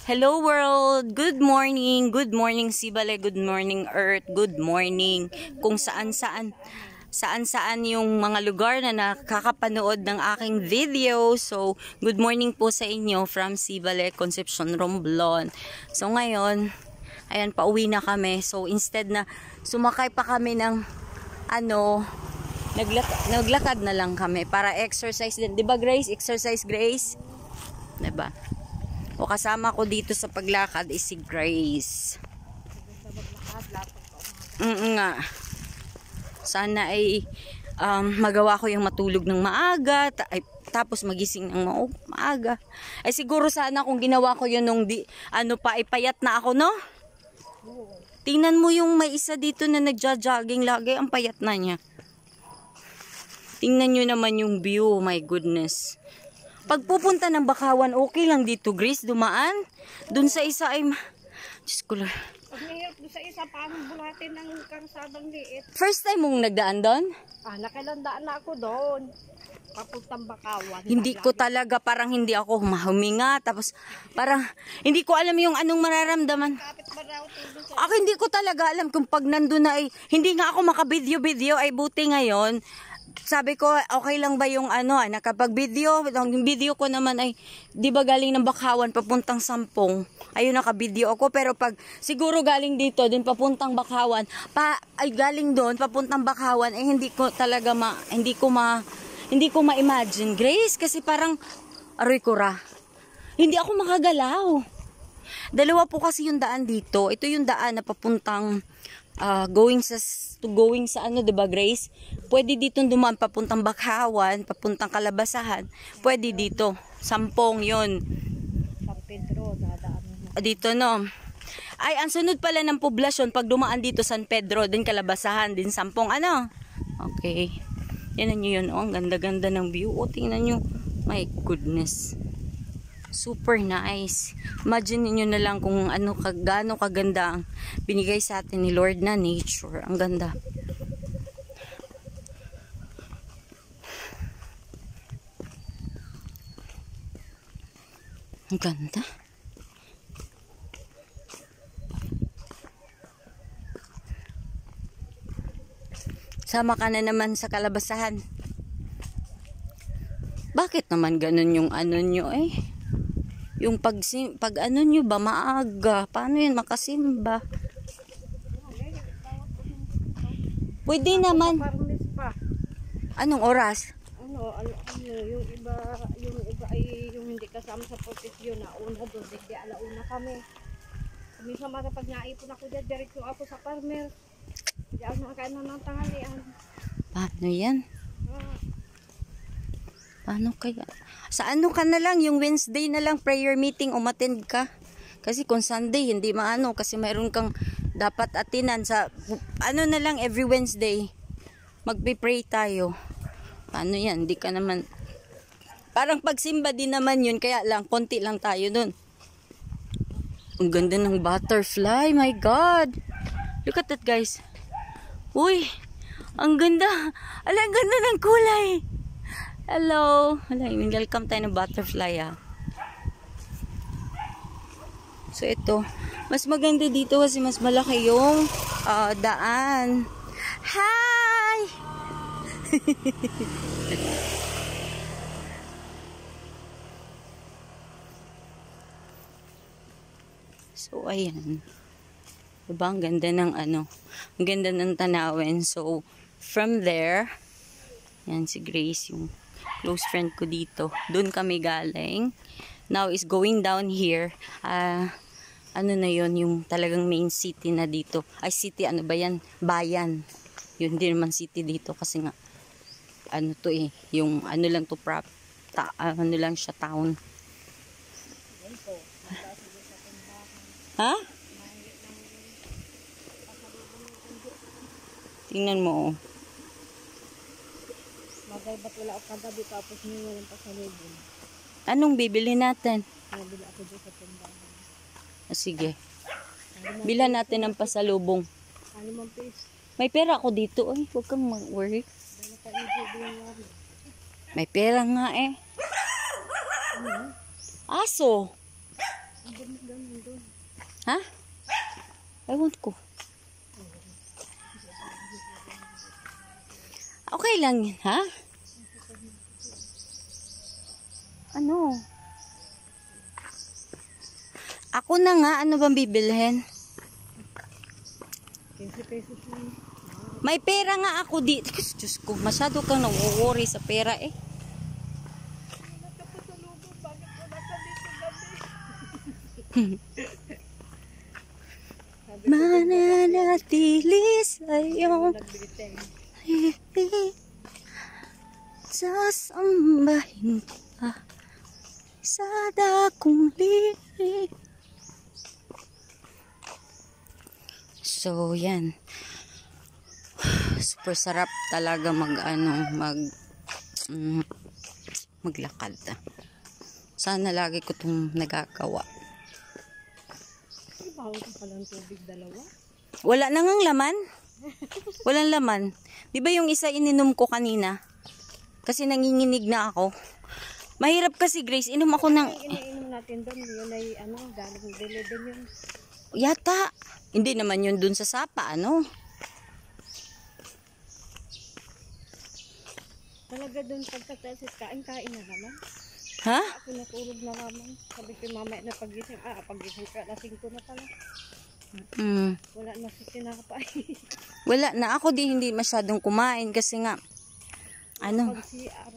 Hello world! Good morning! Good morning Sibale, good morning Earth, good morning kung saan-saan yung mga lugar na nakakapanood ng aking video. So, good morning po sa inyo from Sibale, Concepcion, Romblon. So, ngayon, ayan, pauwi na kami. So, instead na sumakay pa kami ng naglakad na lang kami para exercise din. Diba Grace? Exercise Grace? Diba? O kasama ko dito sa paglakad is si Grace. Nga. Sana ay magawa ko yung matulog ng maaga, tapos magising ng maaga. Ay siguro sana kung ginawa ko yun nung payat na ako, no? Tingnan mo yung may isa dito na nagja-jogging lagi, ang payat na niya. Tingnan nyo naman yung view, my goodness. Pag pupunta ng Bakawan, okay lang dito, Grace, dumaan. Doon sa isa ay, Diyos ko lang. Pag nahirap doon sa isa, paano bulatin ng karsadang liit? First time mong nagdaan doon? Nakalandaan na ako doon. Papuntang Bakawan. Hindi ko talaga, parang hindi ako huminga. Tapos, parang, hindi ko alam yung anong mararamdaman. Ako hindi ko talaga alam kung pag nandun na ay, hindi nga ako makabidyo-bidyo, ay buti ngayon. Sabi ko, okay lang ba yung nakapag-video? Yung video ko naman ay, di ba galing ng Bakawan, papuntang Sampong. Ayun, naka-video ako. Pero pag siguro galing dito, din papuntang Bakawan, ay galing doon, papuntang Bakawan, ay hindi ko talaga hindi ko ma-imagine, Grace. Kasi parang, aroy kura. Hindi ako makagalaw. Dalawa po kasi yung daan dito. Ito yung daan na papuntang going sa diba Grace? Pwede dito dumaan papuntang Bakawan, papuntang Kalabasahan. Pwede dito. Sampong yon. San Pedro, dadaan mo. Dito no. Ay, ang sunod pala ng poblasyon pag dumaan dito San Pedro, din Kalabasahan, din Sampong Okay. Yan nyo yun. Ang ganda-ganda ng view. Tingnan nyo. My goodness. Super nice. Imagine niyo na lang kung gaano kaganda ang binigay sa atin ni Lord na nature. Ang ganda. Ang ganda. Sama ka na naman sa Kalabasahan. Bakit naman ganun yung nyo eh? Yung pag nyo ba maaga? Paano yun makasimba? Pwede naman. Anong oras? Yung iba ay yung hindi kasama sa profesyon na una doon, hindi alauna kami. Minsan pag naipon ako dyan, diretso ako sa farmer. Diyan nakakain na ng tanghalian. Paano yan? Paano kaya? Sa ka na lang, yung Wednesday na lang prayer meeting, umattend ka. Kasi kung Sunday, hindi kasi mayroon kang dapat atinan sa, na lang every Wednesday. Magpipray tayo. Paano yan? Hindi ka naman, parang pagsimba din naman yun, kaya lang, konti lang tayo dun. Ang ganda ng butterfly, my God! Look at that, guys. Uy! Ang ganda! Ang ganda ng kulay! Hello! Welcome tayo ng butterfly So ito, mas maganda dito kasi mas malaki yung daan. Hi! So ayan. Diba ang ganda ng ang ganda ng tanawin. So from there, yan si Grace yung close friend ko dito. Doon kami galing. Now is going down here. Na yun, yung talagang main city na dito. Ay, city, ba yan? Bayan. Yun din naman city dito kasi nga, yung lang to lang siya town. Ha? Tingnan mo, Magay ba't wala ako kagabi tapos may walang pasalubong? Anong bibili natin? Nabili ako dyan sa tindahan. Sige. Bilan natin ng pasalubong. 5 piso. May pera ako dito. Ay, huwag kang mag-worry. May pera nga eh. Aso. Ha? Ewan ko. Okay lang yan, ha? Ano? Ako na nga, ano bang bibilhin? 15 pesos lang. May pera nga ako dito. Diyos ko, masyado kang nawo-worry sa pera eh. Nagkapasalubong, bakit wala ka dito gabi? Mananatili sa'yo. Sasambahin ka sa dakong lirik. So, yan. Super sarap talaga maglakad. Sana lagi ko itong nagagawa. Bawal ka palang tubig dalawa? Wala na ngang laman. Walang laman. Di ba yung isa ininom ko kanina? Kasi nanginginig na ako. Mahirap kasi, Grace. Inom ako ng... Iniinom natin doon. Yun ay galing dili din yun. Yata. Hindi naman yun dun sa sapa, ano? Talaga doon pagkatasis kain na naman. Ha? Ako natulog na naman. Sabi ko mamaya na pagising. Pagising ka na 5 na pala. Wala na si tinapay. Wala na. Ako hindi masyadong kumain kasi nga, ano? Pag CR.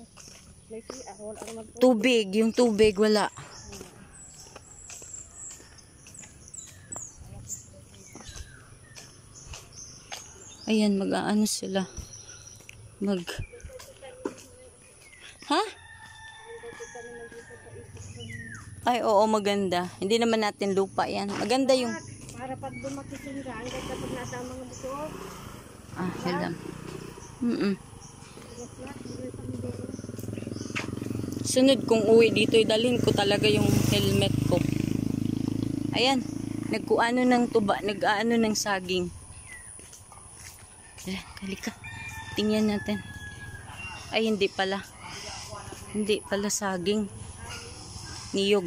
May CR. Wala naman po. Tubig. Yung tubig, wala. Ayan, mag-aano sila. Ha? Ay, oo, maganda. Hindi naman natin lupa yan. Maganda yung... Para pag dumakisin ka, hanggang kapag nasama ng buto. Yan lang. Sunod kong uwi dito, dalhin ko talaga yung helmet ko. Ayan, nagkuano ng tuba, nag-aano ng saging. Halika. Tingnan natin. Ay, hindi pala. Hindi pala saging. Niyog.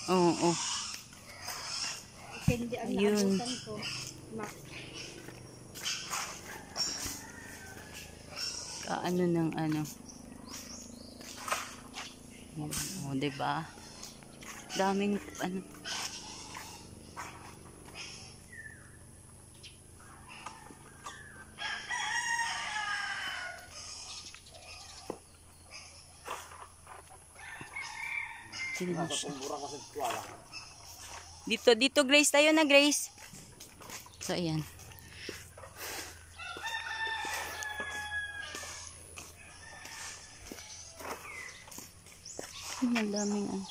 Oo. Ayun. Kaano ng ano. O, diba? Daming ano. Dito Grace, tayo na Grace. So ayan. Ang daming ano.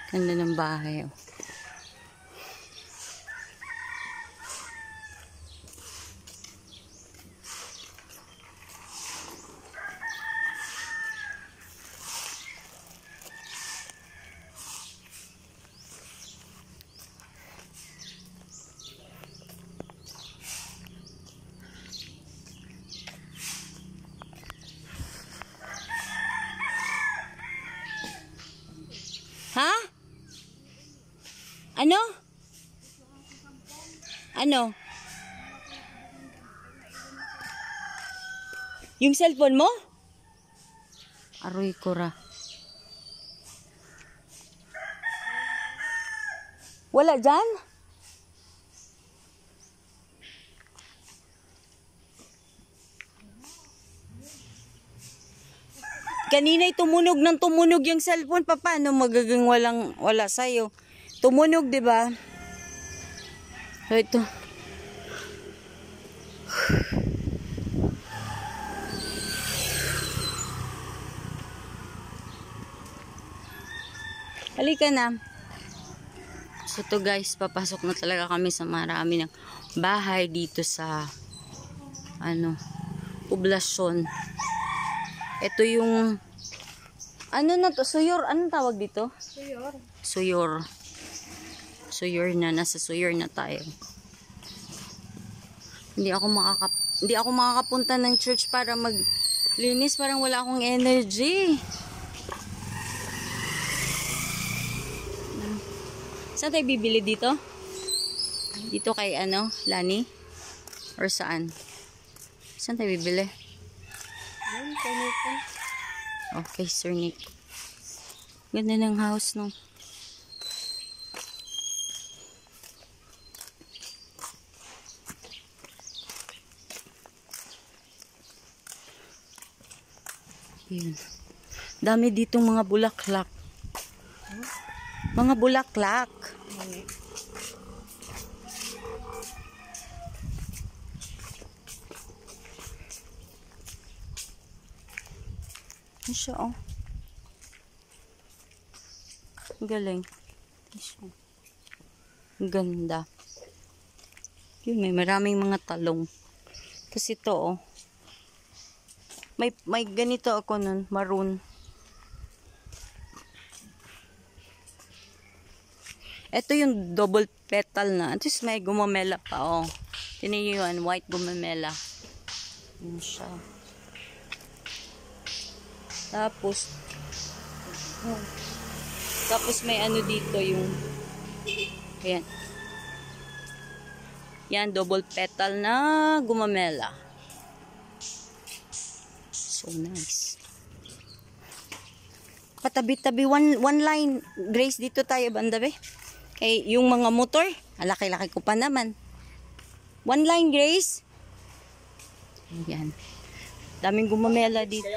Ganda ng bahay, oh. Ha? Ano? Ano? Yung cellphone mo? Aroy ko ra. Wala dyan? Kanina'y tumunog ng tumunog yung cellphone. Paano magiging wala sa'yo? Tumunog, di ba? So, ito. Halika na. So, to guys, papasok na talaga kami sa marami ng bahay dito sa poblasyon. Ito yung ano na to? Suyor. Anong tawag dito? Suyor. Suyor na. Nasa Suyor na tayo. Hindi ako makakapunta ng church para maglinis. Parang wala akong energy. Saan tayo bibili dito? Dito kay Lani? Or saan? Saan tayo bibili? Ayun, kay ko. Okay, Sir Nick. Ganda ng house, no? Yun. Dami ditong mga bulaklak. Mga bulaklak. Ano siya, oh? Ang galing. Ang ganda. Yun, may maraming mga talong. Kasi ito, oh. May ganito ako nun, maroon. Ito yung double petal na. At least may gumamela pa, oh. Tiniyuan, white gumamela. Yun siya. Tapos may dito yung ayan. Yan, double petal na gumamela. So nice. Patabi-tabi, one line. Grace, dito tayo bandabi. Kay yung mga motor, laki-laki ko pa naman. One line, Grace. Ayan. Daming gumamela dito.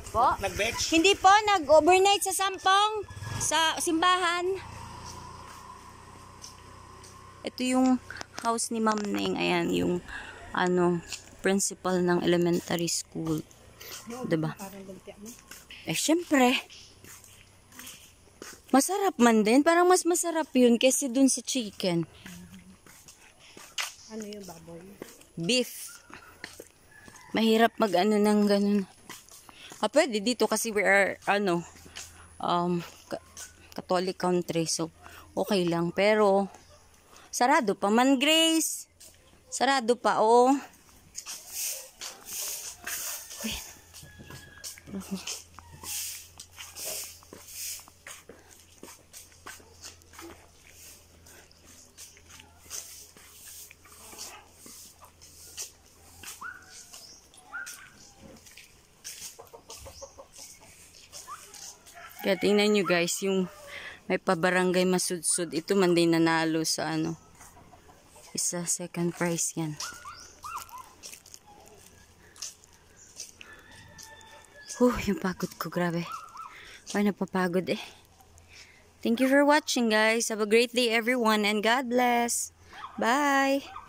Po? Nag-batch? Hindi po, nag-overnight sa Sampong, sa simbahan. Ito yung house ni Ma'am Neng. Ayan, yung principal ng elementary school. Diba? Syempre. Masarap man din. Parang mas masarap yun kasi dun sa chicken. Ano yung baboy? Beef. Mahirap ng ganun. Pwede dito kasi we are, Catholic country. So, okay lang. Pero, sarado pa man, Grace. Sarado pa, oh. Kaya tingnan nyo guys, yung may pabarangay masudsud. Ito man din nanalo sa isa second prize yan. Yung pagod ko, grabe. Ay, napapagod eh. Thank you for watching guys. Have a great day everyone and God bless. Bye!